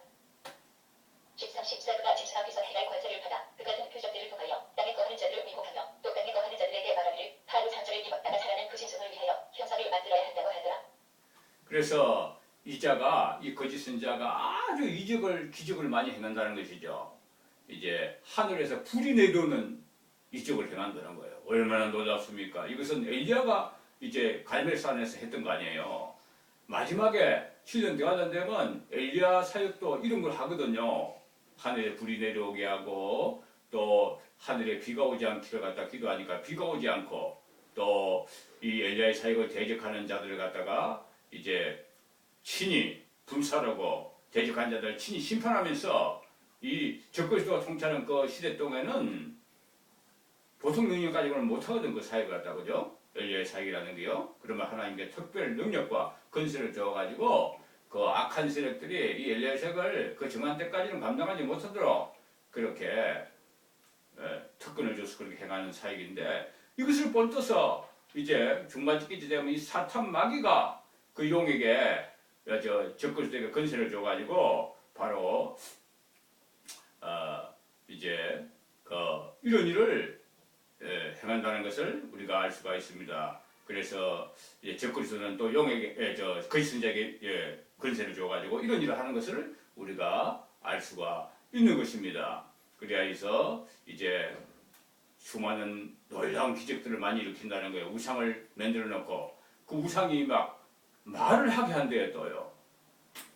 13, 14 그가 짐승 앞에서 행할 권세를 받아 그 같은 표적들을 통하여 땅에 거하는 자들을 미혹하며 또 땅에 거하는 자들에게 말하기를 하루 창조를 입었다가 살아난 그 짐승을 위하여 형상을 만들어야 한다고 하더라.
그래서 이 자가 이 거짓 선자가 아주 기적을 많이 행한다는 것이죠. 이제 하늘에서 불이 내려오는 이적을 행한다는 거예요. 얼마나 놀랍습니까? 이것은 엘리야가 이제 갈멜산에서 했던 거 아니에요. 마지막에 7년 되가던 되면 엘리야 사역도 이런 걸 하거든요. 하늘에 불이 내려오게 하고 또 하늘에 비가 오지 않기를 갖다 기도하니까 비가 오지 않고 또 이 엘리야의 사역을 대적하는 자들을 갖다가 이제 친히 분살하고 대적한 자들을 친히 심판하면서 이 적그리스도가 통치하는 그 시대 동에는 보통 능력 가지고는 못하거든 그 사역을 갖다 그죠? 엘리야의 사역이라는 게요. 그러면 하나님께 특별 능력과 건설을 줘가지고 그 악한 세력들이 이 엘리야의 사역을 그 정한 때까지는 감당하지 못하도록 그렇게 특권을 줘서 그렇게 행하는 사역인데 이것을 본떠서 이제 중반지기지 되면 이 사탄 마귀가 그 용에게 적그리스도에게 건설을 줘가지고 바로 이제 이런 일을 행한다는 것을 우리가 알 수가 있습니다. 그래서 적그리스도는 또 용에게 거짓 선자에게 건설을 줘가지고 이런 일을 하는 것을 우리가 알 수가 있는 것입니다. 그래서 이제 수많은 놀라운 기적들을 많이 일으킨다는 거예요. 우상을 만들어 놓고 그 우상이 막 말을 하게 한대요 또요.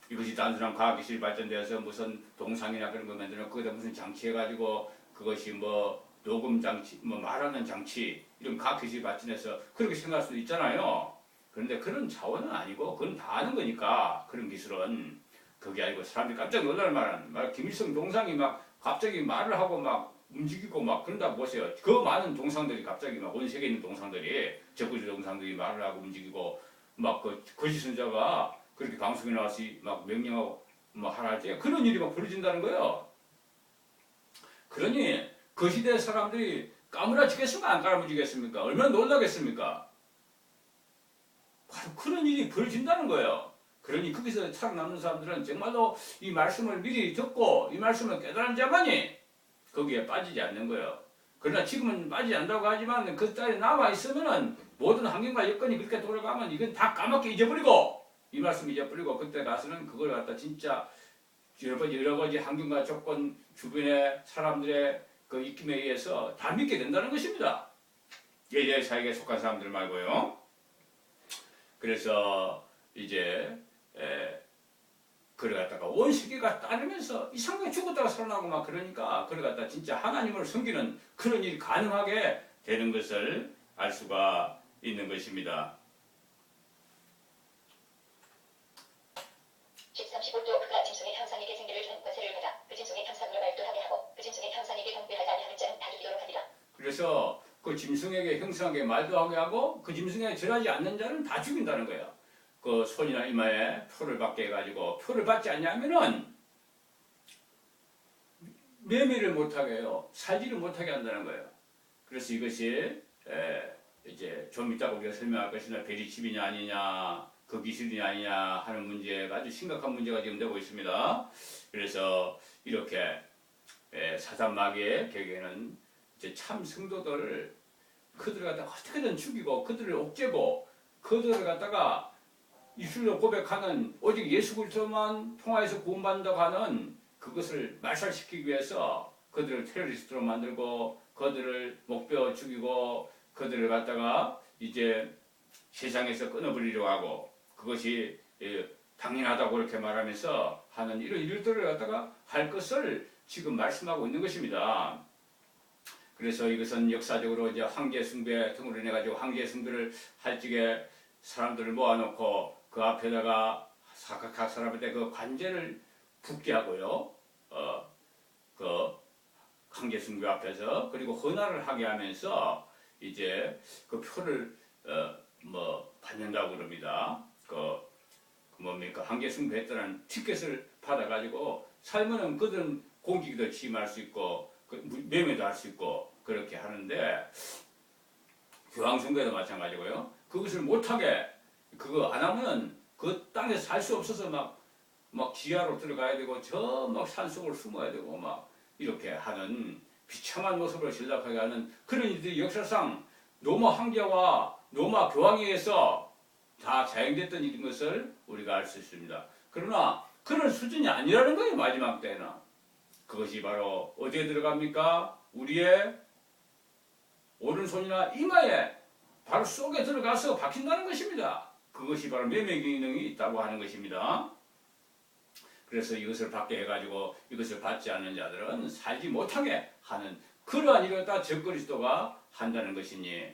이것이 단순한 과학기술이 발전되어서 무슨 동상이나 그런 거 만들어 놓고 거기다 무슨 장치 해가지고 그것이 뭐 녹음 장치, 뭐 말하는 장치 이런 과학기술이 발전해서 그렇게 생각할 수도 있잖아요. 그런데 그런 차원은 아니고 그건 다 아는 거니까 그런 기술은 그게 아니고 사람들이 깜짝 놀랄 만한 김일성 동상이 막 갑자기 말을 하고 막 움직이고 막 그런다고 보세요. 그 많은 동상들이 갑자기 막 온 세계에 있는 동상들이 적그리스도 동상들이 말을 하고 움직이고 막 그 거짓 선자가 그렇게 방송에 나와서 막 명령하고 막 하라지 그런 일이 막 벌어진다는 거예요. 그러니 그 시대 사람들이 까무라치겠습니까? 안 까무라치겠습니까? 얼마나 놀라겠습니까? 바로 그런 일이 벌어진다는 거예요. 그러니 거기서 살아남는 사람들은 정말로 이 말씀을 미리 듣고 이 말씀을 깨달은 자만이 거기에 빠지지 않는 거예요. 그러나 지금은 빠지지 않는다고 하지만 그 자리에 남아있으면은 모든 환경과 여건이 그렇게 돌아가면 이건 다 까맣게 잊어버리고 이 말씀 잊어버리고 그때 가서는 그걸 갖다 진짜 여러 가지 환경과 조건 주변의 사람들의 그 입김에 의해서 다 믿게 된다는 것입니다. 엘리야의 사역에 속한 사람들 말고요. 그래서 이제 그래 갖다가 온 세계가 따르면서 이상하게 죽었다가 살아나고 막 그러니까 그래 갖다 진짜 하나님을 섬기는 그런 일이 가능하게 되는 것을 알 수가 있는 것입니다.
13, 15도 그가 짐승의 형상에게 생기를 주는 권세를 받아 그 짐승의 형상으로 말도하게 하고 그 짐승의 형상에게 경배하지 아니하는 자는 다 죽이도록 하리라.
그래서 그 짐승에게 형상하게 말도 하게 하고 그 짐승에 절하지 않는 자는 다 죽인다는 거예요. 그 손이나 이마에 표를 받게 해가지고 표를 받지 않냐면은 매매를 못하게 해요. 살지를 못하게 한다는 거예요. 그래서 이것이 이제 좀 이따가 우리가 설명할 것이나 베리칩이냐 아니냐 그 기술이냐 아니냐 하는 문제가 아주 심각한 문제가 지금 되고 있습니다. 그래서 이렇게 사단 마귀의 결국에는 이제 참 성도들을 그들을 갖다가 어떻게든 죽이고 그들을 옥죄고 그들을 갖다가 입술로 고백하는 오직 예수 그리스도만 통하여서 구원받는다고 하는 그것을 말살시키기 위해서 그들을 테러리스트로 만들고 그들을 목베어 죽이고 그들을 갖다가 이제 세상에서 끊어버리려고 하고 그것이 당연하다고 그렇게 말하면서 하는 이런 일들을 갖다가 할 것을 지금 말씀하고 있는 것입니다. 그래서 이것은 역사적으로 이제 황제 숭배 등으로 인해 가지고 황제 숭배를 할 적에 사람들을 모아놓고 그 앞에다가 각 사람한테 그 관제를 붙게 하고요. 그 황제 숭배 앞에서 그리고 헌화를 하게 하면서 이제 그 표를 받는다고 그럽니다. 그 뭡니까 황제 숭배했다는 티켓을 받아가지고 살면은 그들은 공직도 취임할 수 있고 매매도 할 수 있고 그렇게 하는데 교황 숭배도 마찬가지고요. 그것을 못하게 그거 안 하면은 그 땅에 살 수 없어서 막 지하로 들어가야 되고 저 막 산속을 숨어야 되고 막 이렇게 하는 비참한 모습을 전락하게 하는 그런 일들이 역사상 로마 황제와 로마 교황에 의해서 다 자행됐던 일인 것을 우리가 알 수 있습니다. 그러나 그런 수준이 아니라는 거예요. 마지막 때는. 그것이 바로 어디에 들어갑니까? 우리의 오른손이나 이마에 바로 속에 들어가서 박힌다는 것입니다. 그것이 바로 매매 기능이 있다고 하는 것입니다. 그래서 이것을 받게 해가지고 이것을 받지 않는 자들은 살지 못하게 하는 그러한 일을 다 적그리스도가 한다는 것이니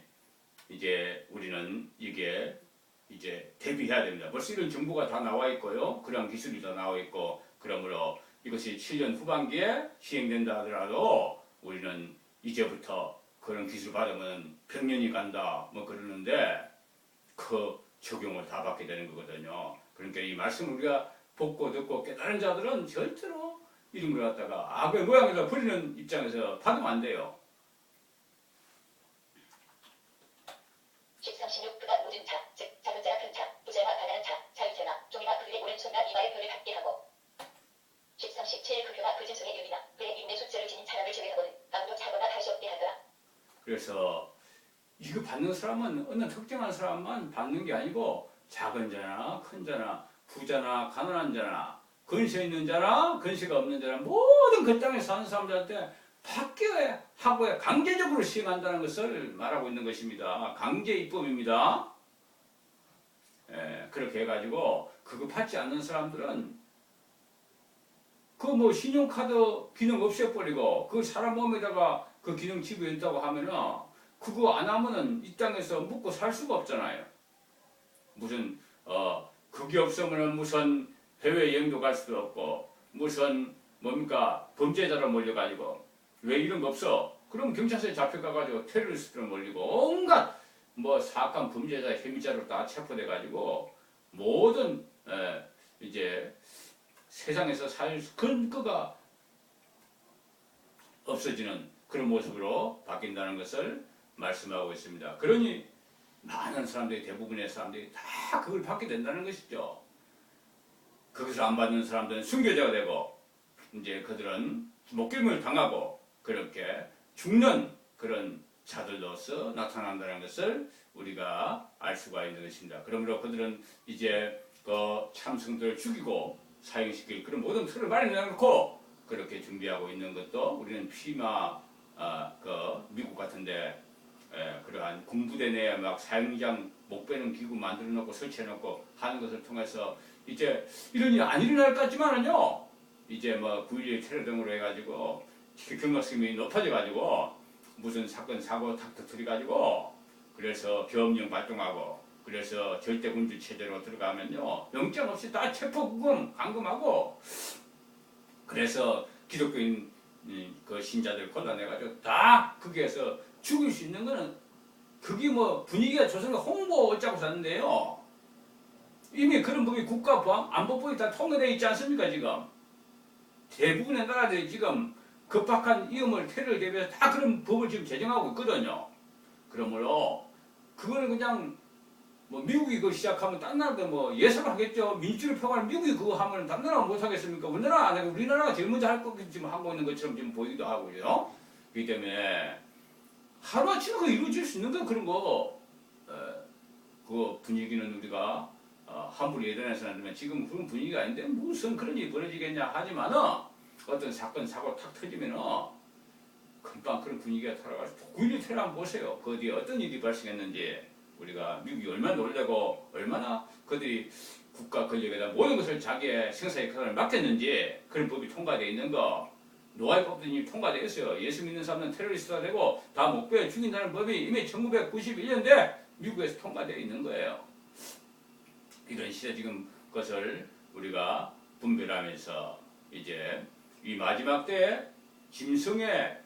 이제 우리는 이게 이제 대비해야 됩니다. 벌써 이런 정보가 다 나와 있고요. 그런 기술이 다 나와 있고 그러므로 이것이 7년 후반기에 시행된다 하더라도 우리는 이제부터 그런 기술 받으면 100년이 간다 뭐 그러는데 그 적용을 다 받게 되는 거거든요. 그러니까 이 말씀을 우리가 보고 듣고 깨달은 자들은 절대로 이런 걸 갖다가 악의 모양에다 버리는 입장에서 받으면 안 돼요.
13, 16 그가 모든 자, 즉 작은 자나 큰 자, 부자나 가난한 자, 자유자나 종이나 그들의 오른손과 이마에 별을 받게 하고 13, 17 그 표나 그 진승의 유비나 그의 인내 숫자를 지닌 사람을 제외하고는 아무도 자거나 할 수 없게 하더라.
그래서 이거 받는 사람은 어느 특정한 사람만 받는 게 아니고 작은 자나 큰 자나 부자나 가난한 자나 근세 있는 자나 근세가 없는 자나 모든 그 땅에 사는 사람들한테 받게 하고 강제적으로 시행한다는 것을 말하고 있는 것입니다. 강제 입법입니다. 그렇게 해가지고 그거 받지 않는 사람들은 그 뭐 신용카드 기능 없애버리고 그 사람 몸에다가 그 기능 지부했다고 하면은 그거 안 하면은 이 땅에서 묵고 살 수가 없잖아요. 무슨 그게 없으면은 무슨 해외 여행도 갈 수도 없고 무슨 뭡니까 범죄자로 몰려가지고 왜 이런 거 없어? 그럼 경찰서에 잡혀가가지고 테러리스트로 몰리고 온갖 뭐 사악한 범죄자 혐의자로 다 체포돼가지고 모든 이제 세상에서 살 근거가 없어지는 그런 모습으로 바뀐다는 것을 말씀하고 있습니다. 그러니 많은 사람들이 대부분의 사람들이 다 그걸 받게 된다는 것이죠. 그것을 안 받는 사람들은 순교자가 되고 이제 그들은 목숨을 당하고 그렇게 죽는 그런 자들로서 나타난다는 것을 우리가 알 수가 있는 것입니다. 그러므로 그들은 이제 그 참성들을 죽이고 사형시킬 그런 모든 틀을 마련해놓고 그렇게 준비하고 있는 것도 우리는 피마 그 미국 같은데 그러한 군부대 내에 막 사형장 목 빼는 기구 만들어 놓고 설치해 놓고 하는 것을 통해서 이제 이런 일이 안 일어날 것 같지만은요 이제 뭐 9.11 테러 등으로 해가지고 경각심이 높아져 가지고 무슨 사건 사고 탁 터뜨려 가지고 그래서 계엄령 발동하고 그래서 절대군주 체제로 들어가면요 영장 없이 다 체포구금 감금하고 그래서 기독교인 그 신자들 곤란해가지고 다 거기에서 죽일 수 있는 거는 그게 뭐 분위기가 조선가 홍보 어쩌고 샀는데요 이미 그런 법이 국가안보법이 다 통일되어 있지 않습니까 지금 대부분의 나라들이 지금 급박한 위험을 테러를 대비해서 다 그런 법을 지금 제정하고 있거든요. 그러므로 그거는 그냥 뭐 미국이 그거 시작하면 딴 나라도 뭐 예상을 하겠죠. 민주주의 평화를 미국이 그거 하면 딴 나라가 못 하겠습니까? 우리나라 안 하고 우리나라가 제일 먼저 할 거 지금 하고 있는 것처럼 지금 보이기도 하고요. 그렇기 때문에 하루아침에 그 이루어질 수 있는 거 그런 거 그 분위기는 우리가 함부로 예단해서는 안 되면 지금 그런 분위기가 아닌데 무슨 그런 일이 벌어지겠냐 하지만은 어떤 사건 사고 탁 터지면은 금방 그런 분위기가 돌아가서 9.11 테러 한번 보세요. 그 뒤에 어떤 일이 발생했는지 우리가 미국이 얼마나 놀래고 얼마나 그들이 국가 권력에다 모든 것을 자기의 생사의 권한을 맡겼는지 그런 법이 통과되어 있는 거 노아의 법도 이미 통과되어 있어요. 예수 믿는 사람은 테러리스트가 되고 다 목베어 죽인다는 법이 이미 1991년대 미국에서 통과되어 있는 거예요. 이런 시대 지금 것을 우리가 분별하면서 이제 이 마지막 때에 짐승의